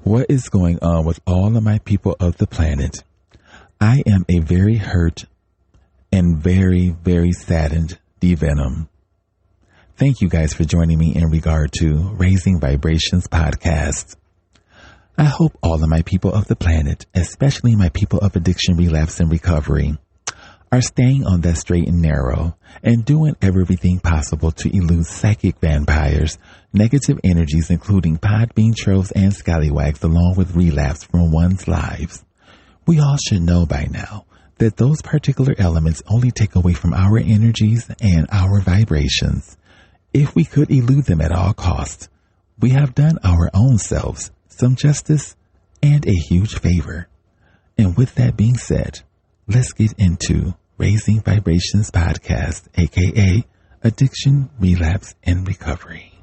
What is going on with all of my people of the planet? I am a very hurt and very, very saddened D-Venom. Thank you guys for joining me in regard to Raising Vibrations podcast. I hope all of my people of the planet, especially my people of addiction, relapse, and recovery, are staying on that straight and narrow and doing everything possible to elude psychic vampires, negative energies including podbean trolls and scallywags, along with relapse from one's lives. We all should know by now that those particular elements only take away from our energies and our vibrations. If we could elude them at all costs, we have done our own selves some justice and a huge favor. And with that being said, let's get into Raising Vibrations podcast, aka Addiction, Relapse, and Recovery.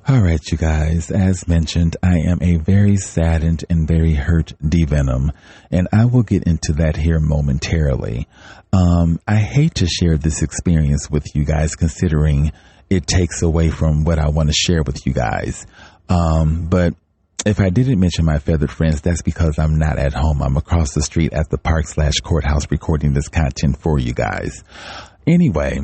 All right, you guys, as mentioned, I am a very saddened and very hurt D-Venom, and I will get into that here momentarily. I hate to share this experience with you guys, considering it takes away from what I want to share with you guys. But if I didn't mention my feathered friends, that's because I'm not at home. I'm across the street at the park/courthouse recording this content for you guys. Anyway,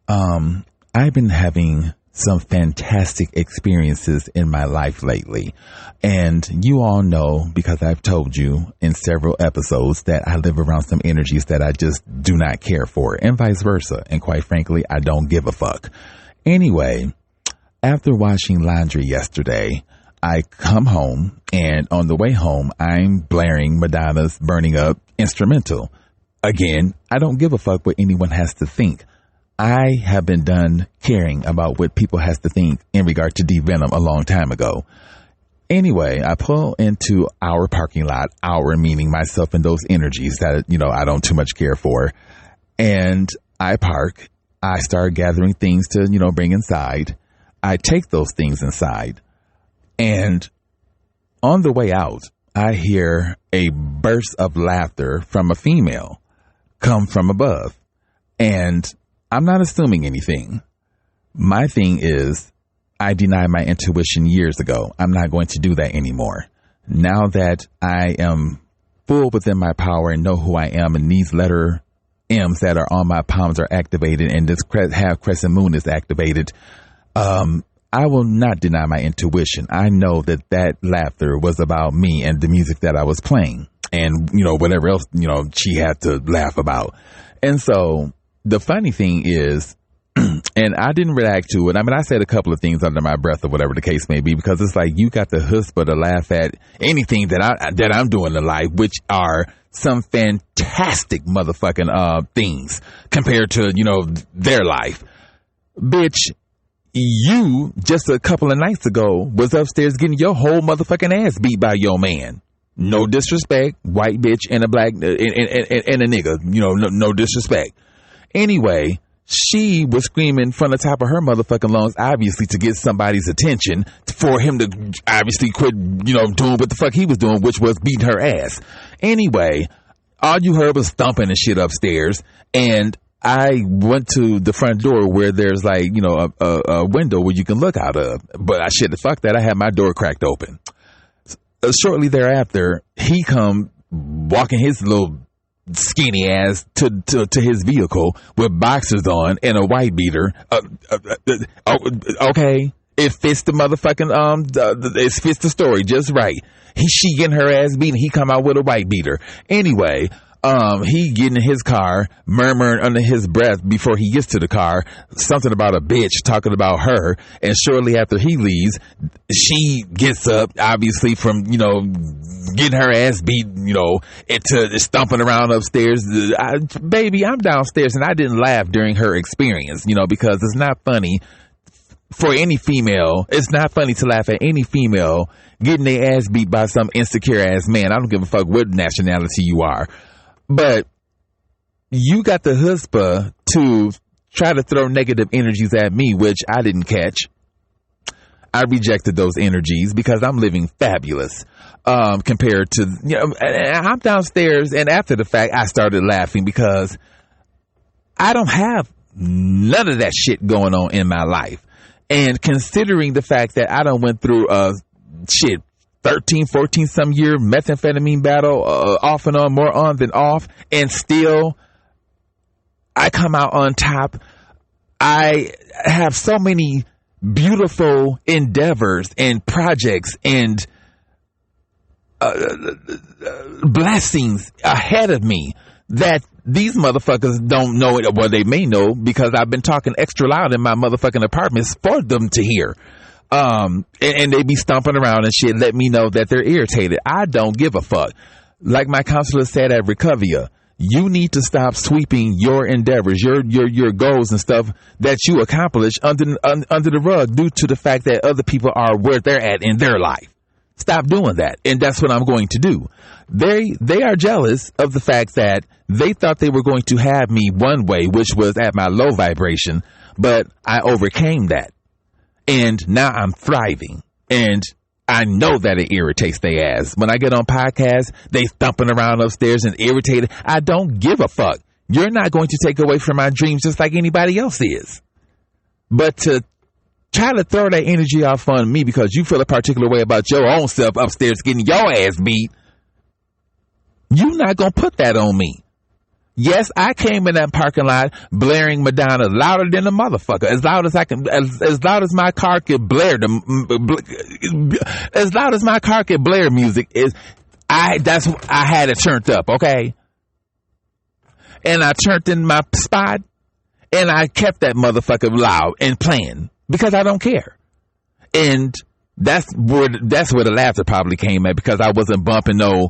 I've been having some fantastic experiences in my life lately. And you all know, because I've told you in several episodes, that I live around some energies that I just do not care for, and vice versa. And quite frankly, I don't give a fuck. Anyway, after washing laundry yesterday, I come home, and on the way home, I'm blaring Madonna's Burning Up instrumental. Again, I don't give a fuck what anyone has to think. I have been done caring about what people has to think in regard to D-Venom a long time ago. Anyway, I pull into our parking lot, our meaning myself and those energies that, I don't too much care for. And I park. I start gathering things to, bring inside. I take those things inside. And on the way out, I hear a burst of laughter from a female come from above. And I'm not assuming anything. My thing is, I denied my intuition years ago. I'm not going to do that anymore. Now that I am full within my power and know who I am, and these letter M's that are on my palms are activated, and this half crescent moon is activated, I will not deny my intuition. I know that laughter was about me and the music that I was playing, and whatever else she had to laugh about. And so the funny thing is, and I didn't react to it. I mean, I said a couple of things under my breath or whatever the case may be, because it's like you got the chutzpah to laugh at anything that I'm doing in life, which are some fantastic motherfucking things compared to their life. Bitch, you just a couple of nights ago was upstairs getting your whole motherfucking ass beat by your man. No disrespect, white bitch and a black and a nigga. No disrespect. Anyway, she was screaming from the top of her motherfucking lungs, obviously to get somebody's attention, for him to obviously quit, doing what the fuck he was doing, which was beating her ass. Anyway, all you heard was thumping and shit upstairs, and I went to the front door where there's like, a window where you can look out of, but I fuck that, I had my door cracked open. Shortly thereafter, he come walking his little skinny ass to his vehicle with boxers on and a white beater. Okay, it fits the motherfucking it fits the story just right. She getting her ass beaten. He come out with a white beater. Anyway, he getting in his car, murmuring under his breath before he gets to the car something about a bitch, talking about her. And shortly after he leaves, she gets up, obviously from getting her ass beat, into stomping around upstairs. Baby, I'm downstairs, and I didn't laugh during her experience, because it's not funny for any female. It's not funny to laugh at any female getting their ass beat by some insecure ass man. I don't give a fuck what nationality you are. But you got the chutzpah to try to throw negative energies at me, which I didn't catch. I rejected those energies because I'm living fabulous. Compared to, I'm downstairs, and after the fact, I started laughing because I don't have none of that shit going on in my life. And considering the fact that I done went through 13, 14 some year methamphetamine battle, off and on, more on than off, and still I come out on top. I have so many beautiful endeavors and projects and blessings ahead of me that these motherfuckers don't know it. Well, they may know because I've been talking extra loud in my motherfucking apartments for them to hear. And they be stomping around and shit, let me know that they're irritated. I don't give a fuck. Like my counselor said at Recovia, you need to stop sweeping your endeavors, your goals and stuff that you accomplish under the rug due to the fact that other people are where they're at in their life. Stop doing that. And that's what I'm going to do. They are jealous of the fact that they thought they were going to have me one way, which was at my low vibration, but I overcame that. And now I'm thriving. And I know that it irritates their ass. When I get on podcasts, they thumping around upstairs and irritated. I don't give a fuck. You're not going to take away from my dreams just like anybody else is. But to try to throw that energy off on me because you feel a particular way about your own self upstairs getting your ass beat, you're not going to put that on me. Yes, I came in that parking lot blaring Madonna louder than a motherfucker, as loud as I can, as loud as my car could blare as loud as my car could blare music I had it turned up, okay? And I turned in my spot and I kept that motherfucker loud and playing because I don't care. And that's where the laughter probably came at, because I wasn't bumping no,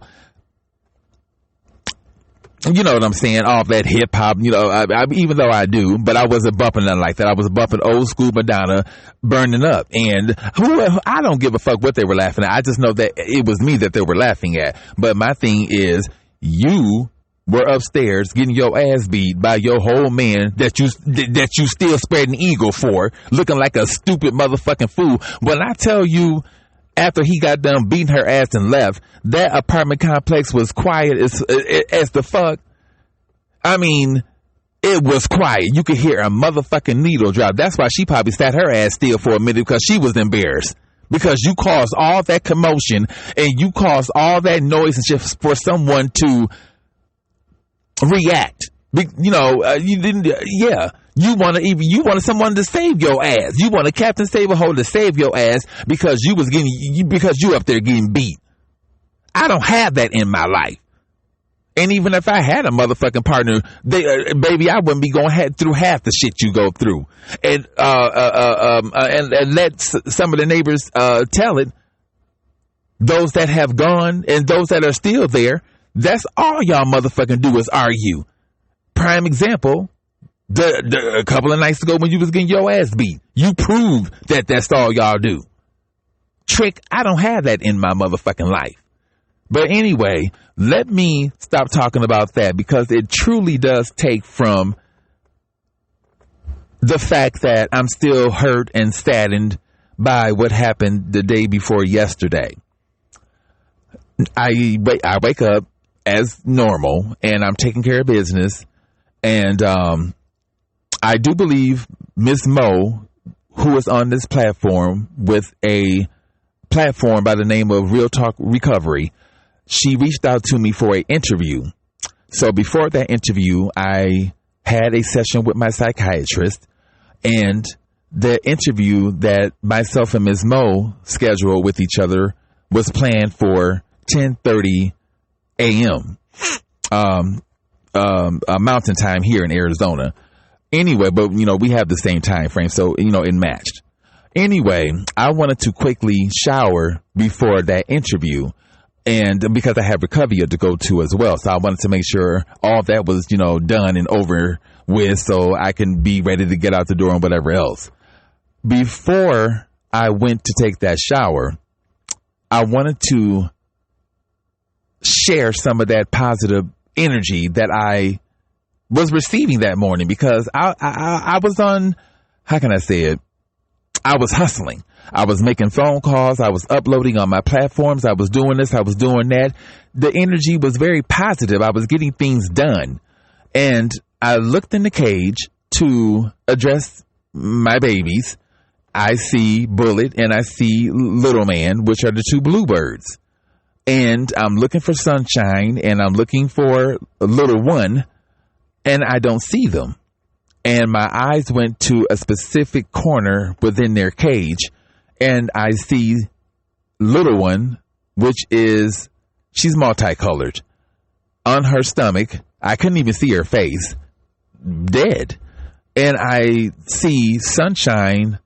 you know what I'm saying, all that hip hop, even though I do, but I wasn't bumping nothing like that. I was bumping old school Madonna, Burning Up. And I don't give a fuck what they were laughing at. I just know that it was me that they were laughing at. But my thing is, you were upstairs getting your ass beat by your whole man that you still spreading eagle for, looking like a stupid motherfucking fool. When I tell you, after he got done beating her ass and left, that apartment complex was quiet as the fuck. I mean, it was quiet. You could hear a motherfucking needle drop. That's why she probably sat her ass still for a minute, because she was embarrassed. Because you caused all that commotion and you caused all that noise and shit for someone to react. You didn't. Yeah. You wanted someone to save your ass. You wanted Captain Saberhold to save your ass because you up there getting beat. I don't have that in my life. And even if I had a motherfucking partner, baby, I wouldn't be going through half the shit you go through. And let some of the neighbors tell it. Those that have gone and those that are still there, that's all y'all motherfucking do is argue. Prime example. A couple of nights ago when you was getting your ass beat, you proved that that's all y'all do. Trick, I don't have that in my motherfucking life. But anyway, let me stop talking about that, because it truly does take from the fact that I'm still hurt and saddened by what happened the day before yesterday. I wake up as normal and I'm taking care of business, and I do believe Miss Mo, who is on this platform with a platform by the name of Real Talk Recovery, she reached out to me for an interview. So before that interview, I had a session with my psychiatrist, and the interview that myself and Ms. Mo scheduled with each other was planned for 10:30 a.m. Mountain time here in Arizona. Anyway, but we have the same time frame, so it matched. Anyway, I wanted to quickly shower before that interview, and because I have Recovia to go to as well, so I wanted to make sure all that was done and over with, so I can be ready to get out the door and whatever else. Before I went to take that shower, I wanted to share some of that positive energy that I was receiving that morning, because I was on, how can I say it? I was hustling. I was making phone calls. I was uploading on my platforms. I was doing this. I was doing that. The energy was very positive. I was getting things done. And I looked in the cage to address my babies. I see Bullet and I see Little Man, which are the two bluebirds. And I'm looking for Sunshine and I'm looking for Little One, and I don't see them. And my eyes went to a specific corner within their cage, and I see Little One, which is, she's multicolored. On her stomach, I couldn't even see her face, dead. And I see Sunshine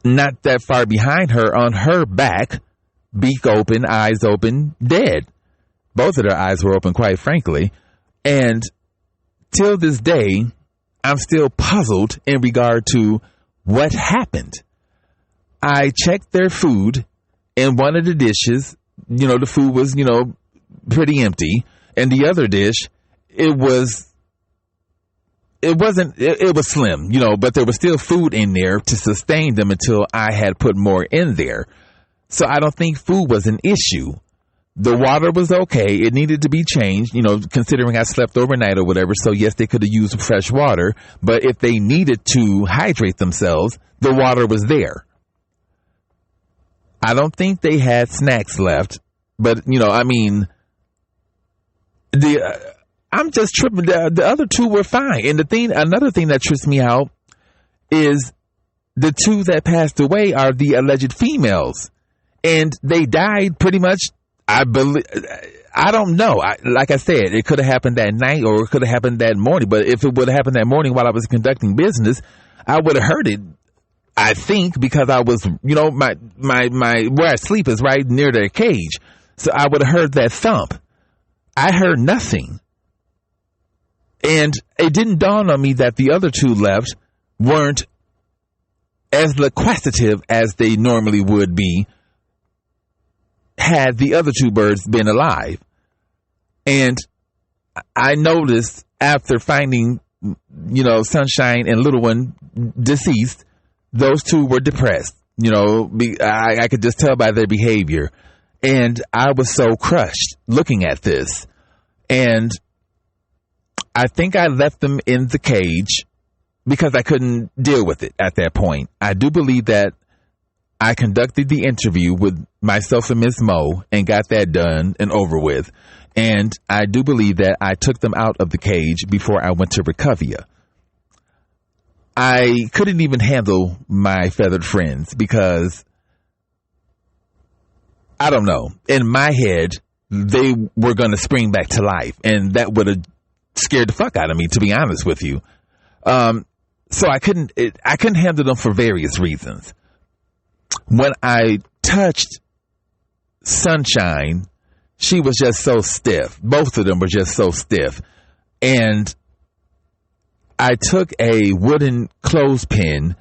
not that far behind her on her back, beak open, eyes open, dead. Both of their eyes were open, quite frankly. And till this day, I'm still puzzled in regard to what happened. I checked their food, and one of the dishes, the food was, pretty empty. And the other dish, it was slim, but there was still food in there to sustain them until I had put more in there. So I don't think food was an issue. The water was okay. It needed to be changed, considering I slept overnight or whatever. So yes, they could have used fresh water, but if they needed to hydrate themselves, the water was there. I don't think they had snacks left, but I'm just tripping. The other two were fine. And another thing that trips me out is the two that passed away are the alleged females, and they died pretty much. I believe, I don't know. Like I said, it could have happened that night or it could have happened that morning. But if it would have happened that morning while I was conducting business, I would have heard it. I think because I was, my where I sleep is right near their cage, so I would have heard that thump. I heard nothing, and it didn't dawn on me that the other two left weren't as loquacitive as they normally would be had the other two birds been alive. And I noticed after finding, Sunshine and Little One deceased, those two were depressed. I could just tell by their behavior. And I was so crushed looking at this. And I think I left them in the cage because I couldn't deal with it at that point. I do believe that I conducted the interview with myself and Miss Mo and got that done and over with. And I do believe that I took them out of the cage before I went to Recovia. I couldn't even handle my feathered friends because, I don't know, in my head, they were going to spring back to life. And that would have scared the fuck out of me, to be honest with you. So I couldn't handle them for various reasons. When I touched Sunshine, she was just so stiff. Both of them were just so stiff. And I took a wooden clothespin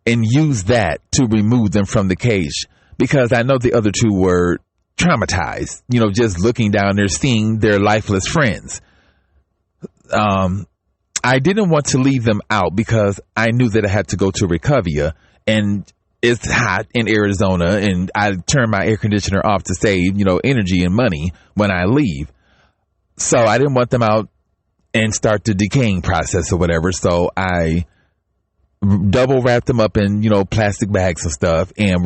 and used that to remove them from the cage because I know the other two were traumatized, just looking down there, seeing their lifeless friends. I didn't want to leave them out because I knew that I had to go to Recovia, and it's hot in Arizona, and I turn my air conditioner off to save, energy and money when I leave. So I didn't want them out and start the decaying process or whatever. So I double wrapped them up in, plastic bags and stuff. And,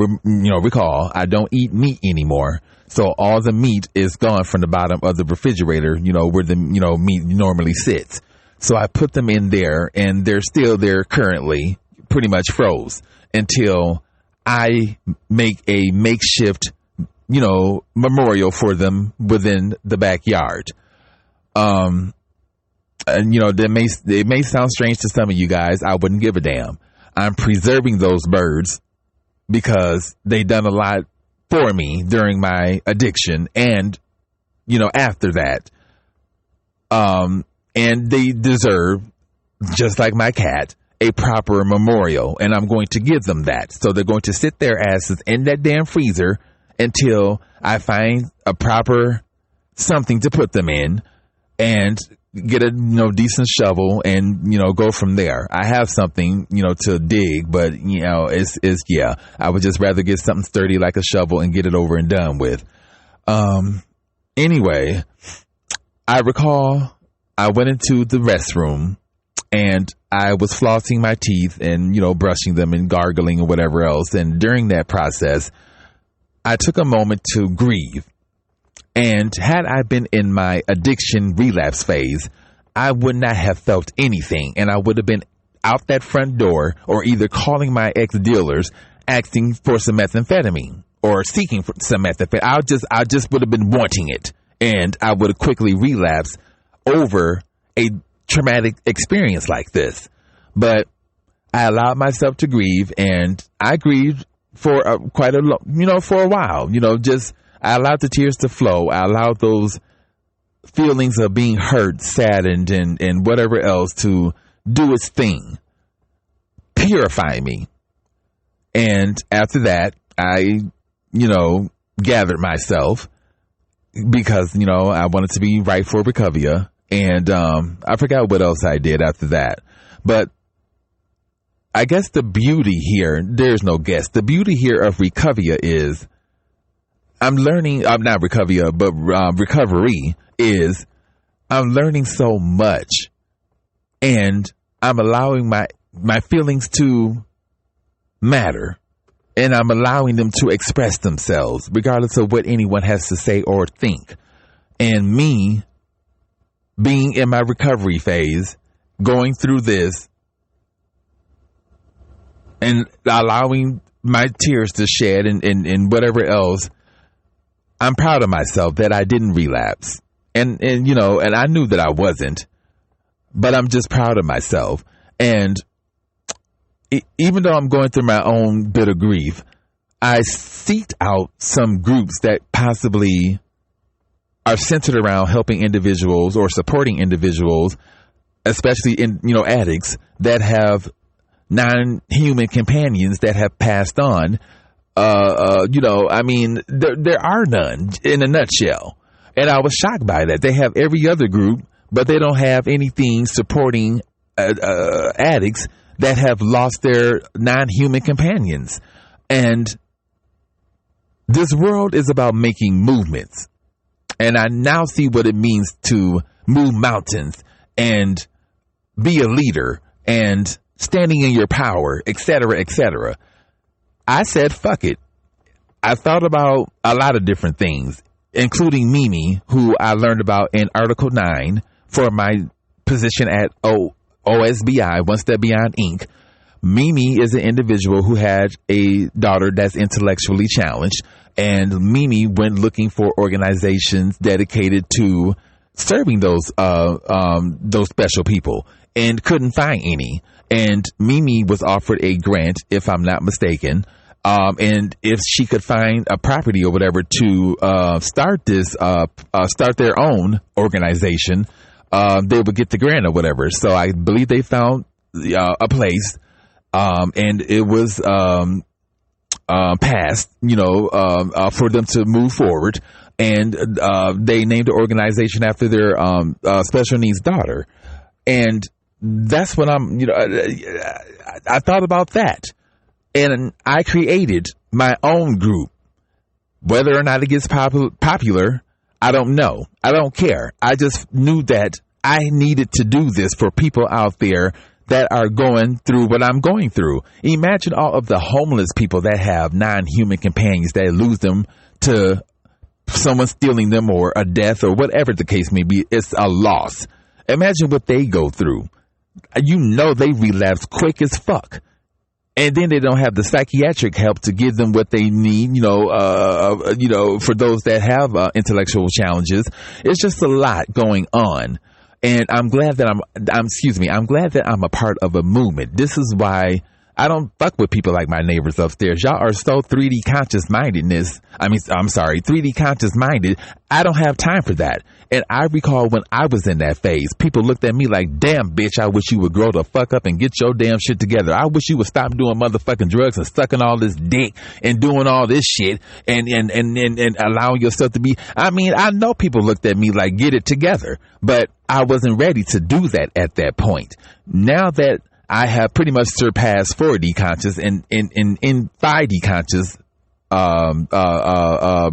recall, I don't eat meat anymore. So all the meat is gone from the bottom of the refrigerator, where the, meat normally sits. So I put them in there, and they're still there currently, pretty much froze, until I make a makeshift, memorial for them within the backyard. And, it may sound strange to some of you guys. I wouldn't give a damn. I'm preserving those birds because they done a lot for me during my addiction and, after that. And they deserve, just like my cat, a proper memorial, and I'm going to give them that. So they're going to sit their asses in that damn freezer until I find a proper something to put them in. And get a decent shovel and go from there. I have something to dig, but it's yeah. I would just rather get something sturdy like a shovel and get it over and done with. Anyway, I recall I went into the restroom and I was flossing my teeth and brushing them and gargling or whatever else. And during that process, I took a moment to grieve. And had I been in my addiction relapse phase, I would not have felt anything. And I would have been out that front door or either calling my ex-dealers, asking for some methamphetamine or seeking for some methamphetamine. I just would have been wanting it. And I would have quickly relapsed over a traumatic experience like this. But I allowed myself to grieve, and I grieved for for a while. I allowed the tears to flow. I allowed those feelings of being hurt, saddened, and whatever else to do its thing, purify me. And after that, I, gathered myself because, I wanted to be right for Recovia. And I forgot what else I did after that. But I guess the beauty here, there's no guess. The beauty here of Recovia is I'm learning, not Recovia, but recovery is I'm learning so much, and I'm allowing my feelings to matter, and I'm allowing them to express themselves regardless of what anyone has to say or think. And me being in my recovery phase, going through this and allowing my tears to shed and whatever else, I'm proud of myself that I didn't relapse. And I knew that I wasn't, but I'm just proud of myself. And even though I'm going through my own bit of grief, I seeked out some groups that possibly are centered around helping individuals or supporting individuals, especially addicts that have non-human companions that have passed on. There are none in a nutshell. And I was shocked by that. They have every other group, but they don't have anything supporting addicts that have lost their non-human companions. And this world is about making movements. And I now see what it means to move mountains and be a leader and standing in your power, etc., etc. I said, fuck it. I thought about a lot of different things, including Mimi, who I learned about in Article 9 for my position at OSBI, One Step Beyond Inc. Mimi is an individual who had a daughter that's intellectually challenged, and Mimi went looking for organizations dedicated to serving those special people and couldn't find any. And Mimi was offered a grant, if I'm not mistaken, and if she could find a property or whatever to start their own organization, they would get the grant or whatever. So I believe they found a place, and it was passed, for them to move forward. And they named the organization after their special needs daughter. And that's what I thought about that. And I created my own group. Whether or not it gets popular, I don't know. I don't care. I just knew that I needed to do this for people out there that are going through what I'm going through. Imagine all of the homeless people that have non-human companions that lose them to someone stealing them or a death or whatever the case may be. It's a loss. Imagine what they go through. They relapse quick as fuck. And then they don't have the psychiatric help to give them what they need, for those that have intellectual challenges. It's just a lot going on. And I'm glad that I'm glad that I'm a part of a movement. This is why I don't fuck with people like my neighbors upstairs. Y'all are so 3D conscious minded. I don't have time for that. And I recall when I was in that phase, people looked at me like, damn, bitch, I wish you would grow the fuck up and get your damn shit together. I wish you would stop doing motherfucking drugs and sucking all this dick and doing all this shit and allowing yourself to be. I know people looked at me like, get it together. But I wasn't ready to do that at that point. Now that I have pretty much surpassed 4D conscious and in 5D conscious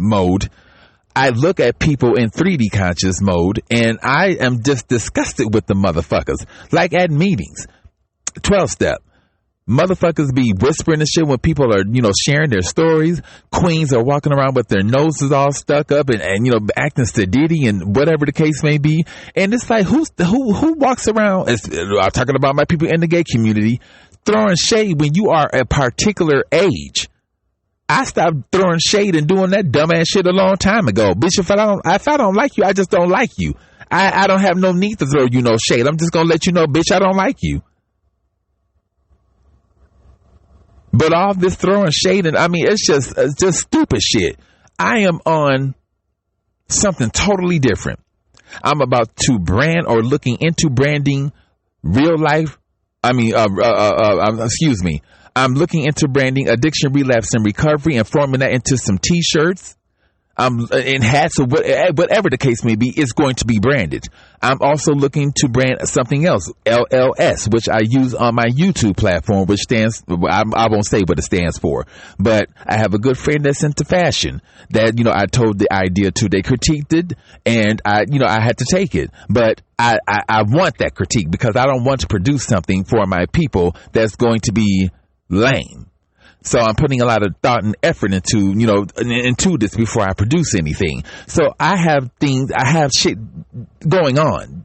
mode, I look at people in 3D conscious mode and I am just disgusted with the motherfuckers. Like at meetings, 12-step. Motherfuckers be whispering and shit when people are, sharing their stories. Queens are walking around with their noses all stuck up and acting sedity and whatever the case may be. And it's like, who walks around, I'm talking about my people in the gay community, throwing shade when you are a particular age. I stopped throwing shade and doing that dumbass shit a long time ago. Bitch, if I don't like you, I just don't like you. I don't have no need to throw you no shade. I'm just gonna let you know, bitch, I don't like you. But all this throwing shade, and it's just stupid shit. I am on something totally different. I'm about to brand or looking into branding real life. Excuse me. I'm looking into branding addiction, relapse, and recovery and forming that into some t-shirts. In hats or whatever the case may be, is going to be branded. I'm also looking to brand something else, LLS, which I use on my YouTube platform, which stands, I won't say what it stands for, but I have a good friend that's into fashion that, I told the idea to, they critiqued it and I had to take it, but I want that critique because I don't want to produce something for my people that's going to be lame. So I'm putting a lot of thought and effort into this before I produce anything. So I have shit going on.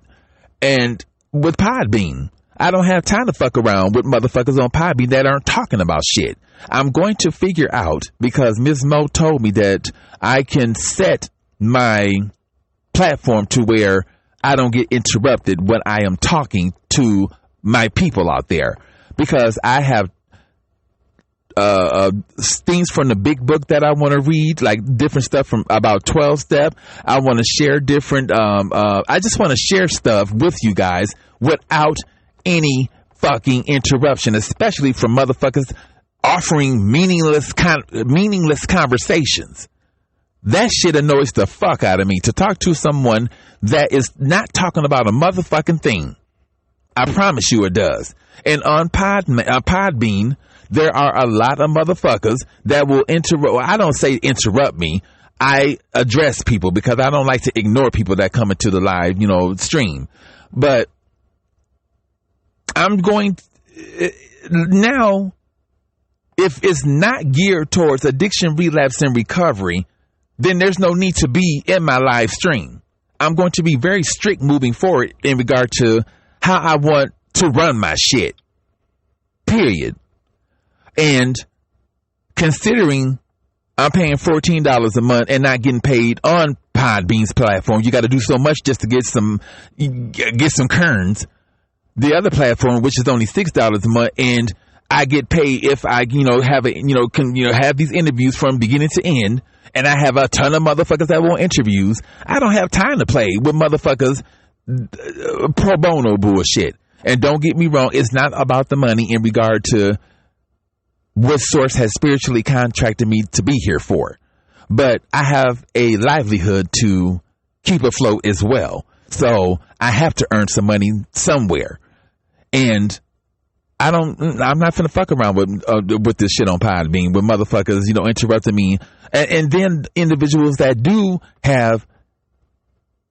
And with Podbean, I don't have time to fuck around with motherfuckers on Podbean that aren't talking about shit. I'm going to figure out, because Ms. Mo told me that I can set my platform to where I don't get interrupted when I am talking to my people out there. Because I have things from the big book that I want to read, like different stuff from about 12-step. I want to share different, I just want to share stuff with you guys without any fucking interruption, especially from motherfuckers offering meaningless conversations. That shit annoys the fuck out of me, to talk to someone that is not talking about a motherfucking thing. I promise you it does. And on Podbean, there are a lot of motherfuckers that will I don't say interrupt me. I address people because I don't like to ignore people that come into the live, stream. But I'm going now, if it's not geared towards addiction, relapse, and recovery, then there's no need to be in my live stream. I'm going to be very strict moving forward in regard to how I want to run my shit. Period. And considering I'm paying $14 a month and not getting paid on Podbean's platform, you got to do so much just to get some kerns. The other platform, which is only $6 a month, and I get paid if I, have these interviews from beginning to end, and I have a ton of motherfuckers that want interviews. I don't have time to play with motherfuckers pro bono bullshit. And don't get me wrong, it's not about the money in regard to what source has spiritually contracted me to be here for. But I have a livelihood to keep afloat as well. So I have to earn some money somewhere. And I'm not finna fuck around with this shit on Podbean, with motherfuckers, interrupting me. And then individuals that do have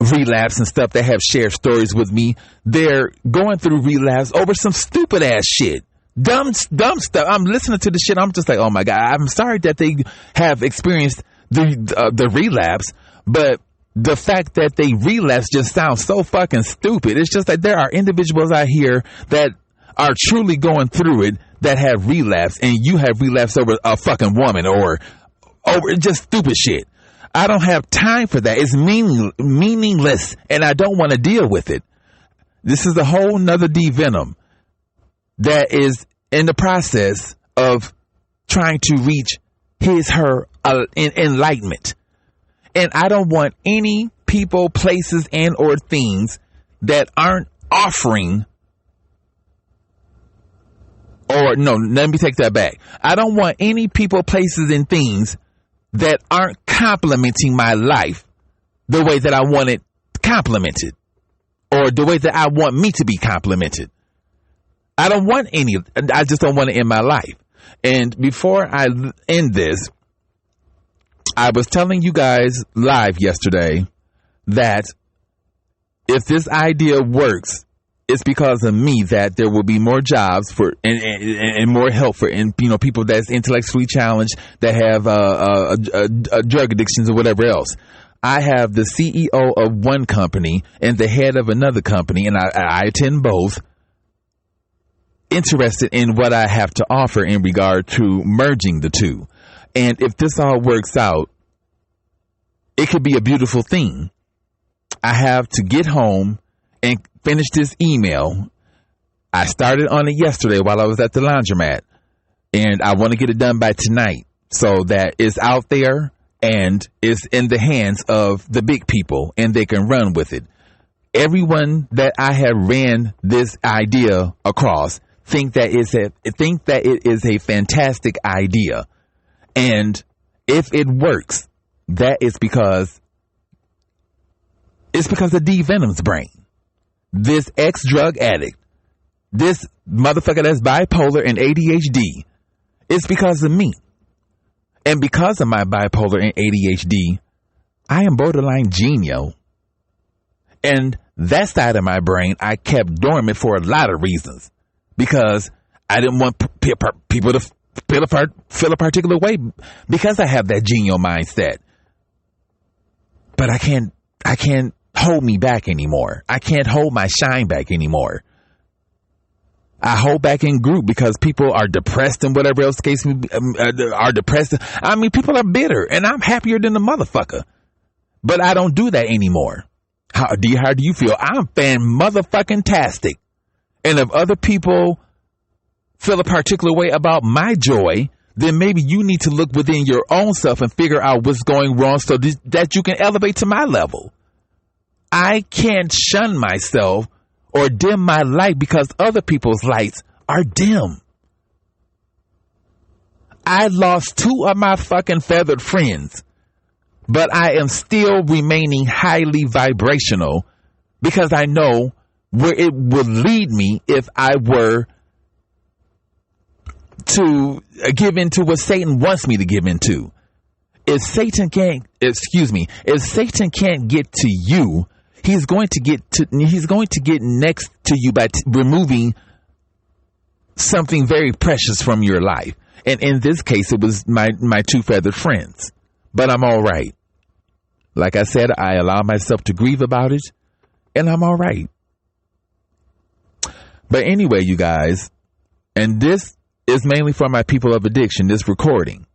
relapse and stuff, that have shared stories with me, they're going through relapse over some stupid ass shit. Dumb stuff. I'm listening to the shit. I'm just like, oh my God, I'm sorry that they have experienced the relapse, but the fact that they relapse just sounds so fucking stupid. It's just that there are individuals out here that are truly going through it that have relapse, and you have relapsed over a fucking woman or over just stupid shit. I don't have time for that. It's meaningless, and I don't want to deal with it. This is a whole nother D-Venom that is in the process of trying to reach her enlightenment. And I don't want any people, places, and or things that aren't offering, or no, let me take that back. I don't want any people, places, and things that aren't complimenting my life the way that I want it complimented or or the way that I want me to be complimented. I don't want any. I just don't want it in my life. And before I end this, I was telling you guys live yesterday that if this idea works, it's because of me that there will be more jobs for and more help for people that's intellectually challenged, that have drug addictions or whatever else. I have the CEO of one company and the head of another company, and I attend both, interested in what I have to offer in regard to merging the two. And if this all works out, it could be a beautiful thing. I have to get home and finish this email. I started on it yesterday while I was at the laundromat, and I want to get it done by tonight so that it's out there and it's in the hands of the big people and they can run with it. Everyone that I have ran this idea across think that it is a fantastic idea. And if it works, that is because of D Venom's brain. This ex-drug addict, this motherfucker that's bipolar and ADHD, it's because of me. And because of my bipolar and ADHD, I am borderline genio. And that side of my brain I kept dormant for a lot of reasons. Because I didn't want people to feel a particular way because I have that genial mindset. But I can't hold me back anymore. I can't hold my shine back anymore. I hold back in group because people are depressed and whatever else the case are depressed. I mean, people are bitter and I'm happier than the motherfucker. But I don't do that anymore. How do you feel? I'm fan-motherfucking-tastic. And if other people feel a particular way about my joy, then maybe you need to look within your own self and figure out what's going wrong so that you can elevate to my level. I can't shun myself or dim my light because other people's lights are dim. I lost 2 of my fucking feathered friends, but I am still remaining highly vibrational because I know where it would lead me if I were to give into what Satan wants me to give into. If Satan can't get to you, he's going to get next to you by removing something very precious from your life. And in this case, it was my 2 feathered friends. But I'm all right. Like I said, I allow myself to grieve about it, and I'm all right. But anyway, you guys, and this is mainly for my people of addiction, this recording.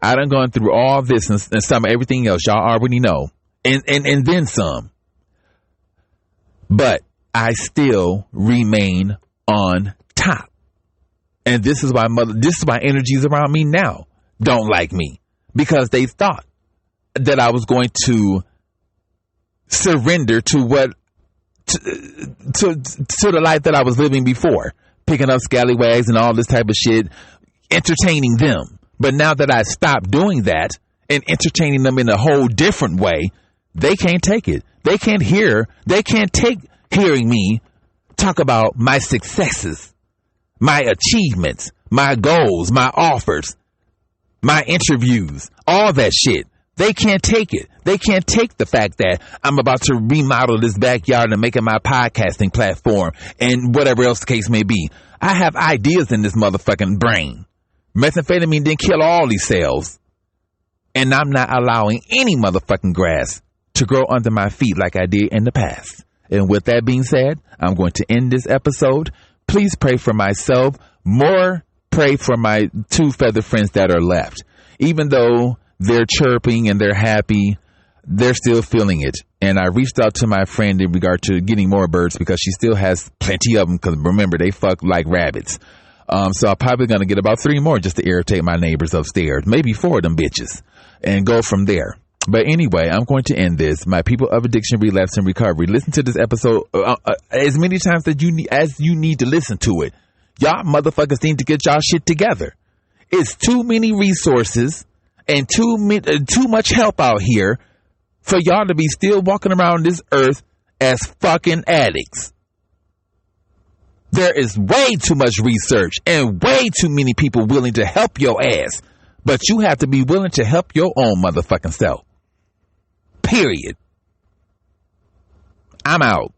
I done gone through all this and some everything else y'all already know, and then some. But I still remain on top. And this is why energies around me now don't like me, because they thought that I was going to surrender to the life that I was living before, picking up scallywags and all this type of shit, entertaining them. But now that I stopped doing that and entertaining them in a whole different way, they can't take it. They can't take hearing me talk about my successes, my achievements, my goals, my offers, my interviews, all that shit. They can't take it. They can't take the fact that I'm about to remodel this backyard and make it my podcasting platform and whatever else the case may be. I have ideas in this motherfucking brain. Methamphetamine didn't kill all these cells. And I'm not allowing any motherfucking grass to grow under my feet like I did in the past. And with that being said, I'm going to end this episode. Please pray for myself. More pray for my 2 feathered friends that are left. Even though they're chirping and they're happy, they're still feeling it. And I reached out to my friend in regard to getting more birds because she still has plenty of them, because remember, they fuck like rabbits. So I'm probably going to get about 3 more just to irritate my neighbors upstairs. Maybe 4 of them bitches and go from there. But anyway, I'm going to end this. My people of addiction, relapse, and recovery, listen to this episode as many times as you need to listen to it. Y'all motherfuckers need to get y'all shit together. It's too many resources and too much help out here for y'all to be still walking around this earth as fucking addicts. There is way too much research and way too many people willing to help your ass. But you have to be willing to help your own motherfucking self. Period. I'm out.